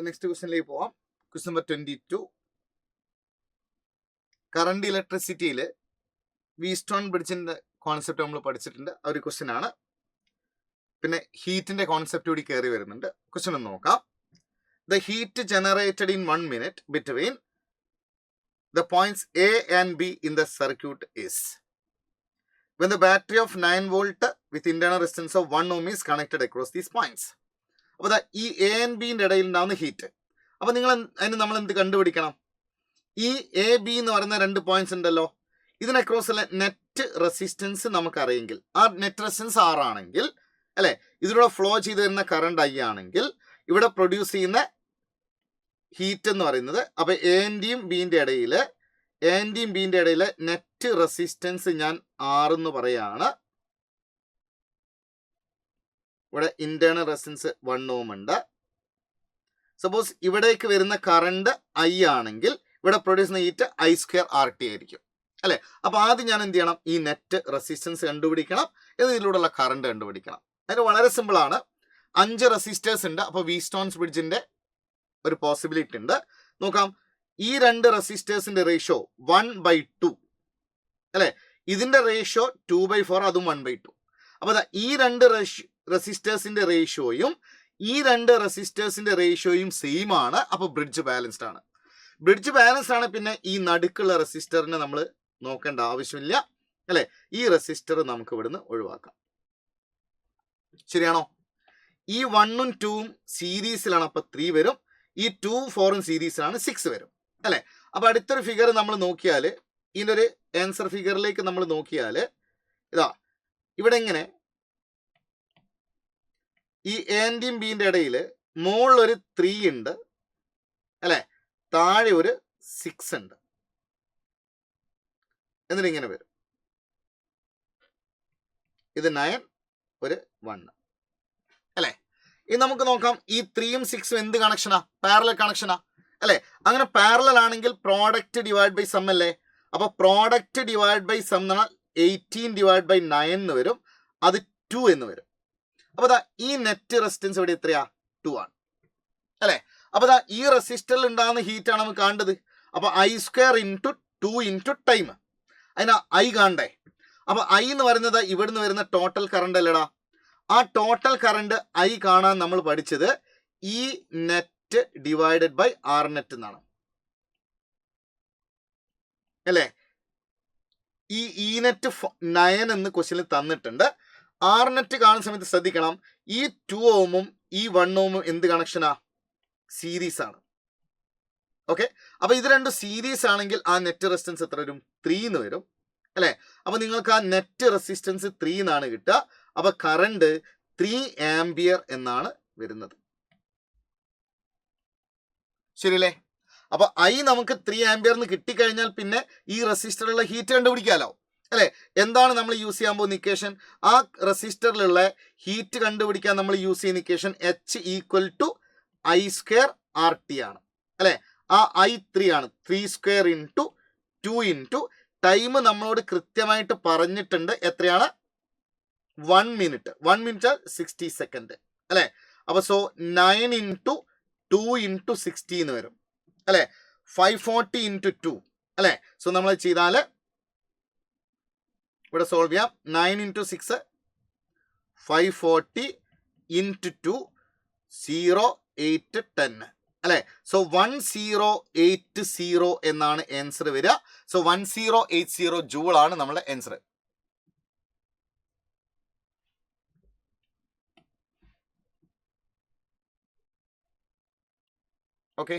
Next ക്വസ്റ്റ്യനിലേക്ക് പോവാം. Question number 22. Current ഇലക്ട്രിസിറ്റിയിൽ വീസ്റ്റോൺ ബ്രിഡ്ജിന്റെ കോൺസെപ്റ്റ് നമ്മൾ പഠിച്ചിട്ടുണ്ട്. ആ ഒരു ക്വസ്റ്റ്യൻ ആണ്. പിന്നെ ഹീറ്റിന്റെ കോൺസെപ്റ്റ് കൂടി കയറി വരുന്നുണ്ട്. ക്വസ്റ്റ്യൻ ഒന്ന് നോക്കാം. The heat generated in 1 minute between the points A and B in the circuit is when the battery of 9 volt with internal resistance of 1 ohm is connected across these points. അപ്പോൾ ഈ A and ബിന്റെ ഇടയിൽ ഉണ്ടാകുന്ന heat. അപ്പോൾ നിങ്ങൾ അതിന് നമ്മൾ എന്ത് കണ്ടുപിടിക്കണം? ഈ എ ബി എന്ന് പറയുന്ന 2 പോയിന്റ്സ് ഉണ്ടല്ലോ, ഇതിന് അക്രോസ് നെറ്റ് റെസിസ്റ്റൻസ് നമുക്കറിയെങ്കിൽ, ആ നെറ്റ് റെസിസ്റ്റൻസ് R ആണെങ്കിൽ അല്ലെ, ഇതിലൂടെ ഫ്ലോ ചെയ്ത് വരുന്ന കറണ്ട് I ആണെങ്കിൽ ഇവിടെ പ്രൊഡ്യൂസ് ചെയ്യുന്ന ഹീറ്റ് എന്ന് പറയുന്നത്, അപ്പൊ എൻ്റെയും ബിന്റെ ഇടയിൽ നെറ്റ് റെസിസ്റ്റൻസ് ഞാൻ R എന്ന് പറയാണ്. ഇവിടെ ഇന്റേണൽ റെസിസ്റ്റൻസ് 1 ohm ഉണ്ട്. സപ്പോസ് ഇവിടേക്ക് വരുന്ന കറണ്ട് I ആണെങ്കിൽ ഇവിടെ പ്രൊഡ്യൂസ് ചെയ്യുന്ന ഹീറ്റ് I² RT ആയിരിക്കും അല്ലെ. അപ്പൊ ആദ്യം ഞാൻ എന്ത് ചെയ്യണം? ഈ നെറ്റ് റെസിസ്റ്റൻസ് കണ്ടുപിടിക്കണം, ഇതിലൂടെയുള്ള കറണ്ട് കണ്ടുപിടിക്കണം. അതിന് വളരെ സിമ്പിൾ ആണ്. 5 റെസിസ്റ്റേഴ്സ് ഉണ്ട്. അപ്പൊ വീസ്റ്റോൺസ് ബ്രിഡ്ജിന്റെ ഒരു പോസിബിലിറ്റി ഉണ്ട്. നോക്കാം, ഈ 2 റെസിസ്റ്റേഴ്സിന്റെ റേഷ്യോ 1/2 അല്ലെ, ഇതിന്റെ റേഷ്യോ 2/4, അതും 1/2. അപ്പൊ ഈ 2 റെസിസ്റ്റേഴ്സിന്റെ റേഷ്യോയും ഈ 2 റെസിസ്റ്റേഴ്സിന്റെ റേഷ്യോയും സെയിം ആണ്. അപ്പൊ ബ്രിഡ്ജ് ബാലൻസ്ഡ് ആണ്. ബ്രിഡ്ജ് ബാലൻസ്ഡ് ആണ്. പിന്നെ ഈ നടുക്കുള്ള റെസിസ്റ്ററിനെ നമ്മൾ നോക്കേണ്ട ആവശ്യമില്ല അല്ലെ. ഈ റെസിസ്റ്റർ നമുക്ക് ഇവിടുന്ന് ഒഴിവാക്കാം. ശരിയാണോ? ഈ 1ഉം 2ഉം സീരീസിലാണ്, അപ്പൊ 3 വരും. ഈ 2ഉം 4ഉം സീരീസിലാണ്, 6 വരും അല്ലെ. അപ്പൊ അടുത്തൊരു ഫിഗർ നമ്മൾ നോക്കിയാൽ, ഇതിൻ്റെ ഒരു ആൻസർ ഫിഗറിലേക്ക് നമ്മൾ നോക്കിയാൽ ഇതാ, ഇവിടെ ഇങ്ങനെ ഈ എൻ്റെയും ബിന്റെ ഇടയിൽ മുകളിൽ ഒരു 3 ഉണ്ട് അല്ലെ, താഴെ ഒരു 6 ഉണ്ട്. എന്നിട്ട് ഇങ്ങനെ വരും. ഇത് 9, ഒരു 1 അല്ലെ. ഇനി നമുക്ക് നോക്കാം, ഈ 3ഉം 6ഉം എന്ത് കണക്ഷനാ? പാരലൽ കണക്ഷനാ അല്ലെ. അങ്ങനെ പാരലൽ ആണെങ്കിൽ പ്രോഡക്റ്റ് ഡിവൈഡ് ബൈ സം അല്ലേ. അപ്പൊ പ്രോഡക്റ്റ് ഡിവൈഡ് ബൈ സം എന്ന് പറഞ്ഞാൽ 18/9 എന്ന് വരും. അത് 2 എന്ന് വരും. അപ്പൊ ഈ നെറ്റ് റെസിസ്റ്റൻസ് ഇവിടെ എത്രയാ? 2 ആണ് അല്ലെ. അപ്പൊ ഈ റെസിസ്റ്ററിൽ ഉണ്ടാകുന്ന ഹീറ്റ് ആണ് നമുക്ക് കാണേണ്ടത്. അപ്പൊ I² × 2 × ടൈം. അതിനാ I കാണണ്ടേ. അപ്പൊ I എന്ന് പറയുന്നത് ഇവിടുന്ന് വരുന്ന ടോട്ടൽ കറണ്ട് അല്ലടാ. ആ ടോട്ടൽ കറണ്ട് I കാണാൻ നമ്മൾ പഠിച്ചത് ഈ net divided by R net എന്നാണ് അല്ലേ. ഈ നെറ്റ് 9 എന്ന് ക്വസ്റ്റ്യനിൽ തന്നിട്ടുണ്ട്. R നെറ്റ് കാണുന്ന സമയത്ത് ശ്രദ്ധിക്കണം, ഈ 2 ohmഉം ഈ 1 ohmഉം എന്ത് കണക്ഷനാ? സീരീസ് ആണ്. ഓക്കെ. അപ്പൊ ഇത് രണ്ടും സീരീസ് ആണെങ്കിൽ ആ നെറ്റ് റെസിസ്റ്റൻസ് എത്ര വരും? 3 എന്ന് വരും അല്ലെ. അപ്പൊ നിങ്ങൾക്ക് ആ നെറ്റ് റെസിസ്റ്റൻസ് 3 എന്നാണ് കിട്ടുക. അപ്പൊ കറണ്ട് 3 ആംപിയർ എന്നാണ് വരുന്നത്. ശരിയല്ലേ? അപ്പൊ I നമുക്ക് 3 ആംപിയർ എന്ന് കിട്ടിക്കഴിഞ്ഞാൽ പിന്നെ ഈ റെസിസ്റ്ററിലുള്ള ഹീറ്റ് കണ്ടുപിടിക്കാമല്ലോ അല്ലെ. എന്താണ് നമ്മൾ യൂസ് ചെയ്യാൻ പോകുന്ന ഇക്വേഷൻ? ആ റെസിസ്റ്ററിലുള്ള ഹീറ്റ് കണ്ടുപിടിക്കാൻ നമ്മൾ യൂസ് ചെയ്യുന്ന ഇക്വേഷൻ H = I² RT ആണ് അല്ലെ. ആ I 3 ആണ്. 3² × 2 × ടൈം നമ്മളോട് കൃത്യമായിട്ട് പറഞ്ഞിട്ടുണ്ട്. എത്രയാണ്? 1 minute. 1 minute 60 സെക്കൻഡ് അല്ലെ. അപ്പൊ സോ 9 × 2 × 60 എന്ന് വരും അല്ലെ. 540 × 2 അല്ലെ. സോ നമ്മൾ ചെയ്താൽ ഇവിടെ സോൾവ് ചെയ്യാം. 9 × 6 540 × 2 0 8 10 അല്ലെ. സോ 1080 എന്നാണ് ആൻസർ വരിക. സോ 1080 ജൂൾ ആണ് നമ്മുടെ ആൻസർ. ഓക്കെ.